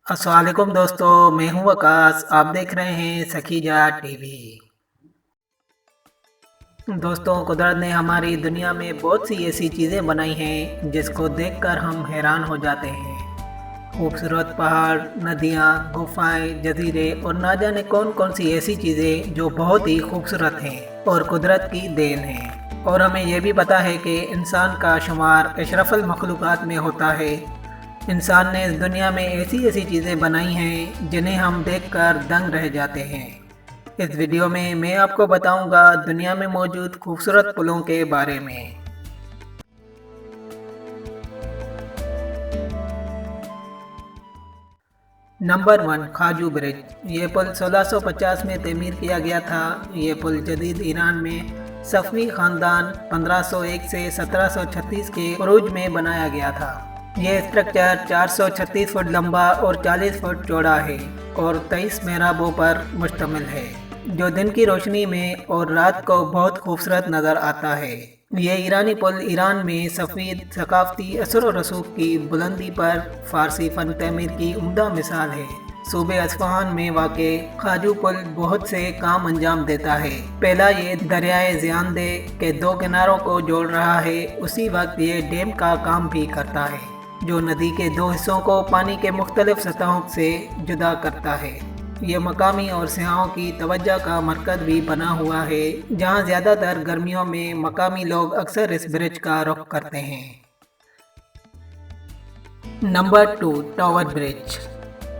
अस्सलाम वालेकुम दोस्तों, मैं हूं आकाश। आप देख रहे हैं सखीजा टीवी। दोस्तों, कुदरत ने हमारी दुनिया में बहुत सी ऐसी चीज़ें बनाई हैं जिसको देखकर हम हैरान हो जाते हैं। खूबसूरत पहाड़, नदियाँ, गुफाएं, जजीरे और ना जाने कौन कौन सी ऐसी चीज़ें जो बहुत ही खूबसूरत हैं और कुदरत की देन हैं। और हमें यह भी पता है कि इंसान का शुमार अशरफुल मखलूक़ात में होता है। इंसान ने इस दुनिया में ऐसी ऐसी चीज़ें बनाई हैं जिन्हें हम देखकर दंग रह जाते हैं। इस वीडियो में मैं आपको बताऊंगा दुनिया में मौजूद खूबसूरत पुलों के बारे में। Number 1, Khaju bridge. ये पुल 1650 में तमीर किया गया था। ये पुल जदीद ईरान में सफ़वी ख़ानदान 1501 से 1736 के उरूज में बनाया गया था। ये स्ट्रक्चर 436 फुट लंबा और 40 फुट चौड़ा है और 23 मेहराबों पर मुश्तमिल है, जो दिन की रोशनी में और रात को बहुत खूबसूरत नज़र आता है। ये ईरानी पुल ईरान में सफ़ीद सकाफती असर और रसूख की बुलंदी पर फ़ारसी फ़न तमीर की उम्दा मिसाल है। सूबे अस्फ़हान में वाक़े खाजू पुल बहुत से काम अंजाम देता है। पहला, ये दरियाए ज़ियांदे के दो किनारों को जोड़ रहा है। उसी वक्त ये डैम का काम भी करता है, जो नदी के दो हिस्सों को पानी के मुख्तलिफ सतहों से जुदा करता है। ये मकामी और सयाहों की तवज्जो का मरकज़ भी बना हुआ है, जहाँ ज़्यादातर गर्मियों में मकामी लोग अक्सर इस ब्रिज का रुख करते हैं। Number 2, tower bridge.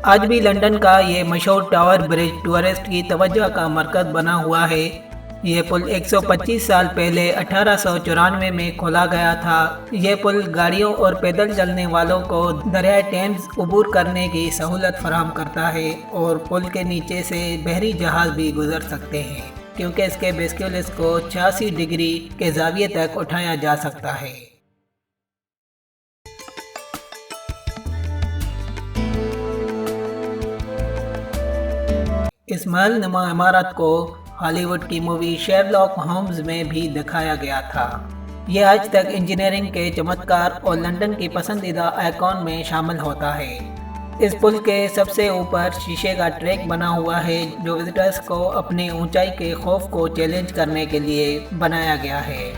आज भी लंदन का ये मशहूर टावर ब्रिज टूरिस्ट की तवज्जो का मरकज़ बना हुआ है। ये पुल 125 साल पहले 1894 में खोला गया था। ये पुल गाड़ियों और पैदल चलने वालों को दरिया टेम्स अबूर करने की सहूलत फराहम करता है और पुल के नीचे से बहरी जहाज़ भी गुजर सकते हैं, क्योंकि इसके बेस्क्यूलिस को 86 डिग्री के ज़ाविये तक उठाया जा सकता है। इस महल नुमा इमारत को हॉलीवुड की मूवी शेरलॉक होम्स में भी दिखाया गया था। यह आज तक इंजीनियरिंग के चमत्कार और लंदन की पसंदीदा आइकॉन में शामिल होता है। इस पुल के सबसे ऊपर शीशे का ट्रैक बना हुआ है, जो विजिटर्स को अपनी ऊंचाई के खौफ को चैलेंज करने के लिए बनाया गया है।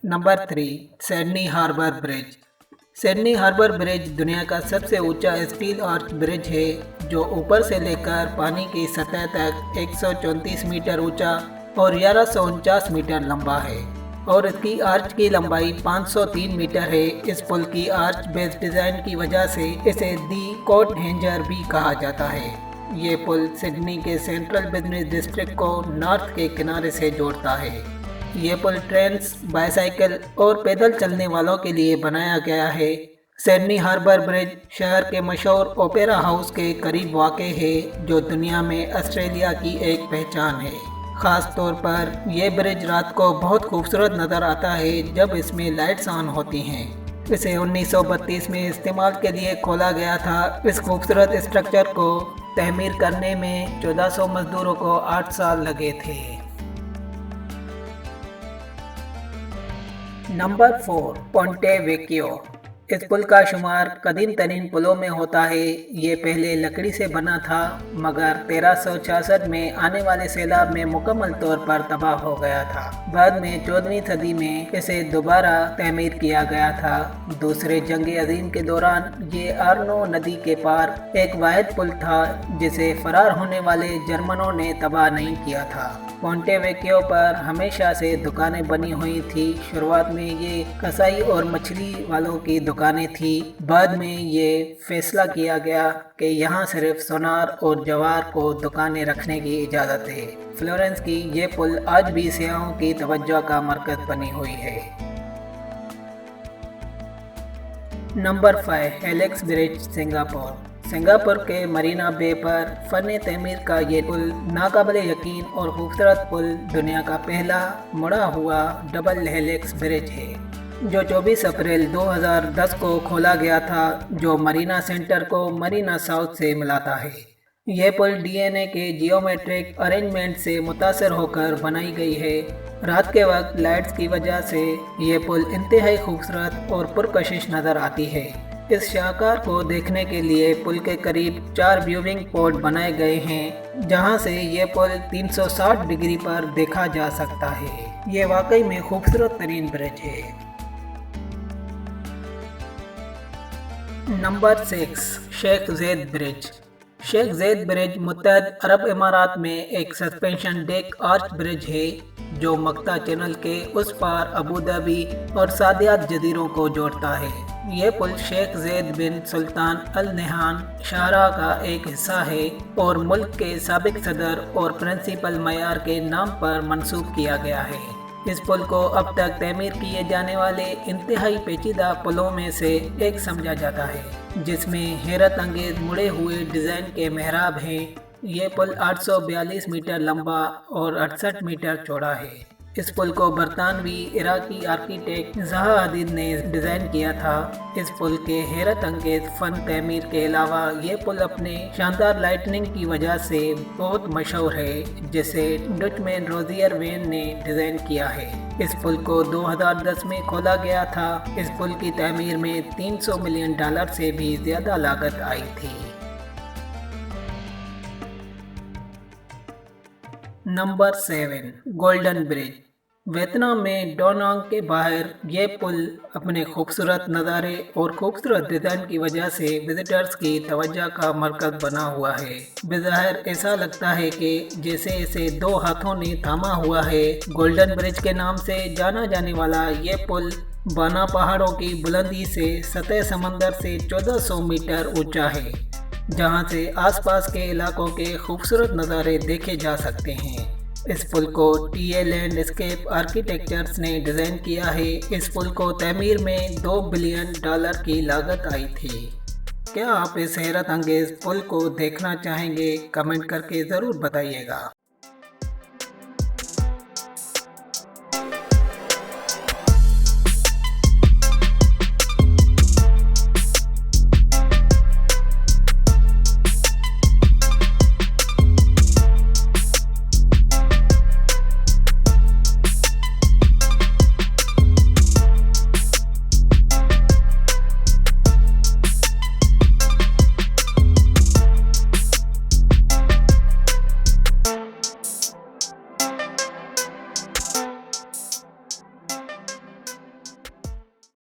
Number 3, Sydney Harbour Bridge. Sydney Harbour Bridge दुनिया का सबसे ऊंचा स्टील आर्च ब्रिज है, जो ऊपर से लेकर पानी की सतह तक 134 मीटर ऊंचा और 1149 मीटर लंबा है और इसकी आर्च की लंबाई 503 मीटर है। इस पुल की आर्च बेस डिज़ाइन की वजह से इसे दी कोट हैंजर भी कहा जाता है। ये पुल सिडनी के सेंट्रल बिजनेस डिस्ट्रिक्ट को नॉर्थ के किनारे से जोड़ता है। ये पुल ट्रेन्स, बाईसाइकिल और पैदल चलने वालों के लिए बनाया गया है। सिडनी हार्बर ब्रिज शहर के मशहूर ओपेरा हाउस के करीब वाक़ है, जो दुनिया में ऑस्ट्रेलिया की एक पहचान है। ख़ास तौर पर यह ब्रिज रात को बहुत खूबसूरत नज़र आता है जब इसमें लाइट्स ऑन होती हैं। इसे 1932 में इस्तेमाल के लिए खोला गया था। इस खूबसूरत स्ट्रक्चर को तमीर करने में 1400 मजदूरों को 8 साल लगे थे। नंबर 4, पोंटे वेकियो। इस पुल का शुमार कदीम तरीन पुलों में होता है। ये पहले लकड़ी से बना था, मगर 1366 में आने वाले सैलाब में मुकम्मल तौर पर तबाह हो गया था। बाद में 14वीं सदी में इसे दोबारा तमीर किया गया था। दूसरे जंग अजीम के दौरान ये आर्नो नदी के पार एक वाहिद पुल था जिसे फरार होने वाले जर्मनों ने तबाह नहीं किया था। पोंटे वेकियो पर हमेशा से दुकानें बनी हुई थी। शुरुआत में ये कसाई और मछली वालों की दुकानें थी। बाद में ये फैसला किया गया कि यहाँ सिर्फ सोनार और जवाहर को दुकानें रखने की इजाज़त है। फ्लोरेंस की ये पुल आज भी सयाहों की तवज्जो का मरकज़ बनी हुई है। Number 5, helix bridge, Singapore. Singapore के मरीना बे पर फ़न तमीर का ये पुल नाकाबिले यकीन और खूबसूरत पुल दुनिया का पहला मुड़ा हुआ डबल हेलिक्स ब्रिज है, जो 24 अप्रैल 2010 को खोला गया था, जो मरीना सेंटर को मरीना साउथ से मिलाता है। यह पुल डीएनए के जियोमेट्रिक अरेंजमेंट से मुतासर होकर बनाई गई है। रात के वक्त लाइट्स की वजह से यह पुल इंतहाई खूबसूरत और पुरकशिश नज़र आती है। इस शाहकार को देखने के लिए पुल के करीब 4 व्यूइंग पॉइंट बनाए गए हैं, जहां से ये पुल 360 डिग्री पर देखा जा सकता है। ये वाकई में खूबसूरत तरीन ब्रिज है। Number 6, Sheikh Zayed bridge. Sheikh Zayed bridge मुत्तहद अरब इमारात में एक सस्पेंशन डेक आर्च ब्रिज है जो मक्ता चैनल के उस पार अबू धाबी और सादियात जजीरों को जोड़ता है। ये पुल शेख ज़ायद बिन सुल्तान अल नहयान शाहराह का एक हिस्सा है और मुल्क के साबिक सदर और प्रिंसिपल मयार के नाम पर मंसूब किया गया है। इस पुल को अब तक तमीर किए जाने वाले इंतहाई पेचीदा पुलों में से एक समझा जाता है, जिसमें हैरत अंगेज मुड़े हुए डिज़ाइन के मेहराब हैं। ये पुल 842 मीटर लंबा और 68 मीटर चौड़ा है। इस पुल को बरतानवी इराकी आर्किटेक्ट ज़हा हदीद ने डिज़ाइन किया था। इस पुल के हैरत अंगेज फ़न तमीर के अलावा ये पुल अपने शानदार लाइटनिंग की वजह से बहुत मशहूर है, जिसे डचमैन रोजियर वेन ने डिज़ाइन किया है। इस पुल को 2010 में खोला गया था। इस पुल की तमीर में $300 मिलियन से भी ज़्यादा लागत आई थी। Number 7, golden bridge. वियतनाम में डानांग के बाहर ये पुल अपने खूबसूरत नज़ारे और खूबसूरत डिज़ाइन की वजह से विजिटर्स की तवज्जो का मरकज़ बना हुआ है। बज़ाहिर ऐसा लगता है कि जैसे इसे 2 हाथों ने थामा हुआ है। गोल्डन ब्रिज के नाम से जाना जाने वाला ये पुल बाना पहाड़ों की बुलंदी से सतह समंदर से 1400 मीटर ऊंचा है, जहां से आसपास के इलाकों के खूबसूरत नज़ारे देखे जा सकते हैं। इस पुल को टीए लैंडस्केप आर्किटेक्चर्स ने डिज़ाइन किया है। इस पुल को तमीर में $2 बिलियन की लागत आई थी। क्या आप इस हैरत अंगेज पुल को देखना चाहेंगे? कमेंट करके ज़रूर बताइएगा।